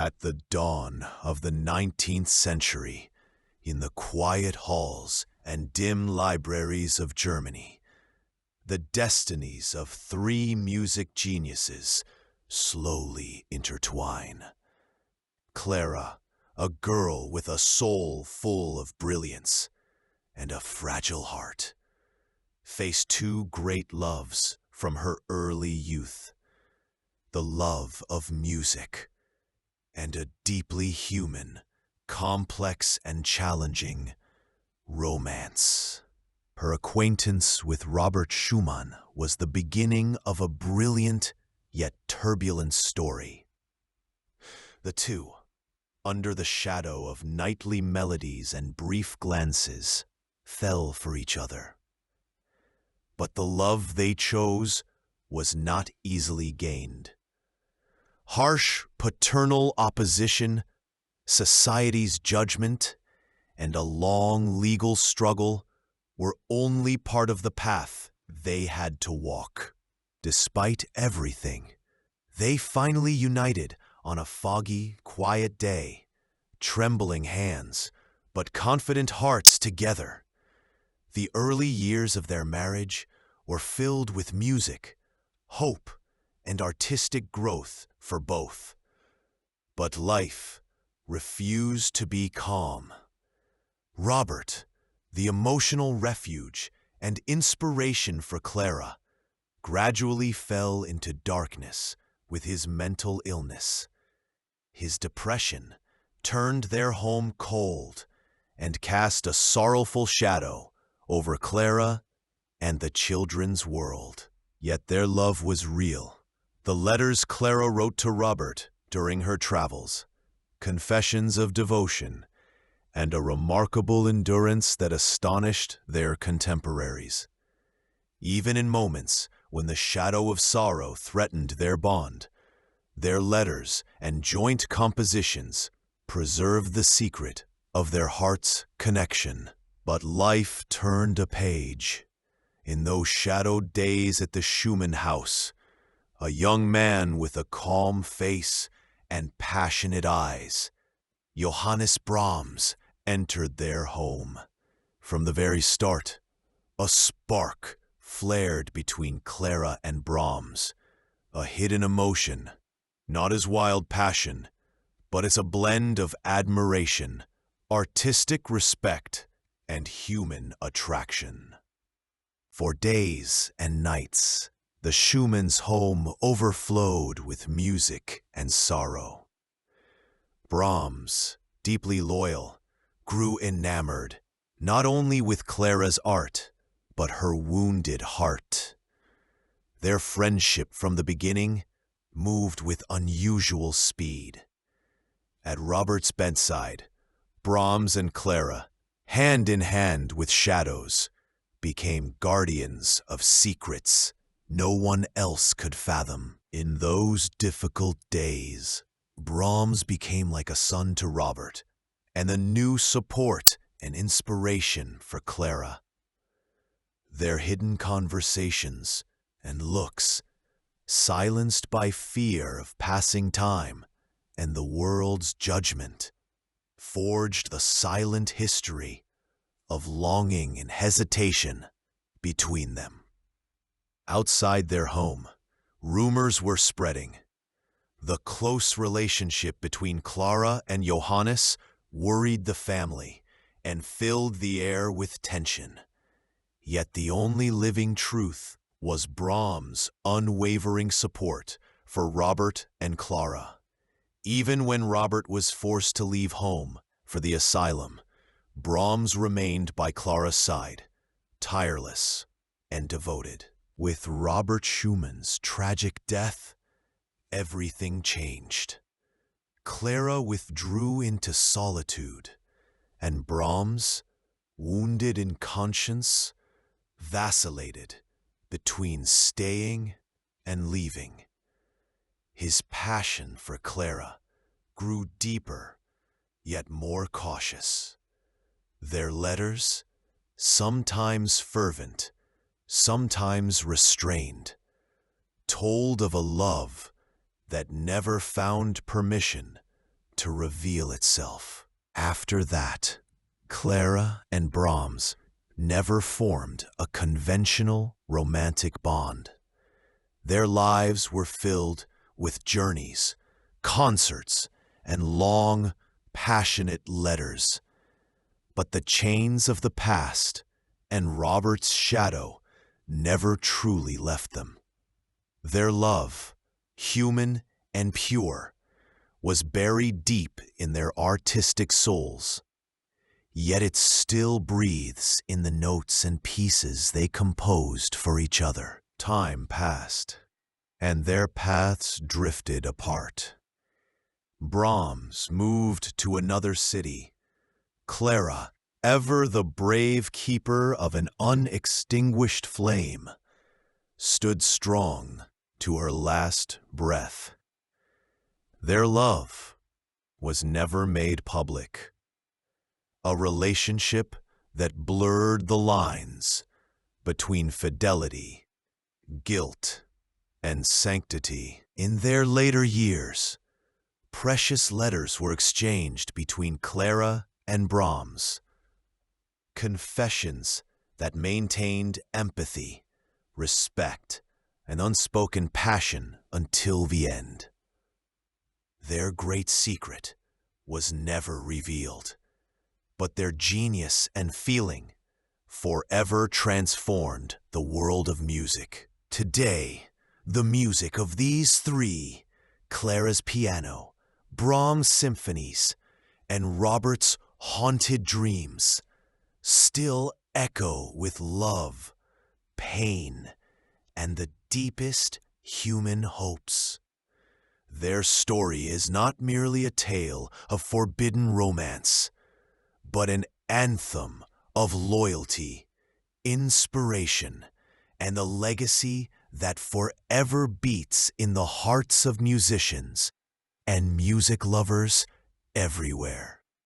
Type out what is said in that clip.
At the dawn of the 19th century, in the quiet halls and dim libraries of Germany, the destinies of three music geniuses slowly intertwine. Clara, a girl with a soul full of brilliance and a fragile heart, faced two great loves from her early youth: the love of music and a deeply human, complex and challenging romance. Her acquaintance with Robert Schumann was the beginning of a brilliant yet turbulent story. The two, under the shadow of nightly melodies and brief glances, fell for each other. But the love they chose was not easily gained. Harsh paternal opposition, society's judgment, and a long legal struggle were only part of the path they had to walk. Despite everything, they finally united on a foggy, quiet day, trembling hands, but confident hearts together. The early years of their marriage were filled with music, hope, and artistic growth for both. But life refused to be calm. Robert, the emotional refuge and inspiration for Clara, gradually fell into darkness with his mental illness. His depression turned their home cold and cast a sorrowful shadow over Clara and the children's world. Yet their love was real. The letters Clara wrote to Robert during her travels, confessions of devotion, and a remarkable endurance that astonished their contemporaries. Even in moments when the shadow of sorrow threatened their bond, their letters and joint compositions preserved the secret of their heart's connection. But life turned a page. In those shadowed days at the Schumann house, a young man with a calm face and passionate eyes, Johannes Brahms, entered their home. From the very start, a spark flared between Clara and Brahms, a hidden emotion, not as wild passion, but as a blend of admiration, artistic respect, and human attraction. For days and nights, the Schumann's home overflowed with music and sorrow. Brahms, deeply loyal, grew enamored not only with Clara's art, but her wounded heart. Their friendship from the beginning moved with unusual speed. At Robert's bedside, Brahms and Clara, hand in hand with shadows, became guardians of secrets no one else could fathom. In those difficult days, Brahms became like a son to Robert, and a new support and inspiration for Clara. Their hidden conversations and looks, silenced by fear of passing time and the world's judgment, forged the silent history of longing and hesitation between them. Outside their home, rumors were spreading. The close relationship between Clara and Johannes worried the family and filled the air with tension. Yet the only living truth was Brahms' unwavering support for Robert and Clara. Even when Robert was forced to leave home for the asylum, Brahms remained by Clara's side, tireless and devoted. With Robert Schumann's tragic death, everything changed. Clara withdrew into solitude, and Brahms, wounded in conscience, vacillated between staying and leaving. His passion for Clara grew deeper, yet more cautious. Their letters, sometimes fervent, sometimes restrained, told of a love that never found permission to reveal itself. After that, Clara and Brahms never formed a conventional romantic bond. Their lives were filled with journeys, concerts, and long, passionate letters. But the chains of the past and Robert's shadow never truly left them. Their love, human and pure, was buried deep in their artistic souls. Yet it still breathes in the notes and pieces they composed for each other. Time passed, and their paths drifted apart. Brahms moved to another city. Clara, ever the brave keeper of an unextinguished flame, stood strong to her last breath. Their love was never made public. A relationship that blurred the lines between fidelity, guilt, and sanctity. In their later years, precious letters were exchanged between Clara and Brahms. Confessions that maintained empathy, respect, and unspoken passion until the end. Their great secret was never revealed, but their genius and feeling forever transformed the world of music. Today, the music of these three, Clara's piano, Brahms' symphonies, and Robert's haunted dreams, still echo with love, pain, and the deepest human hopes. Their story is not merely a tale of forbidden romance, but an anthem of loyalty, inspiration, and the legacy that forever beats in the hearts of musicians and music lovers everywhere.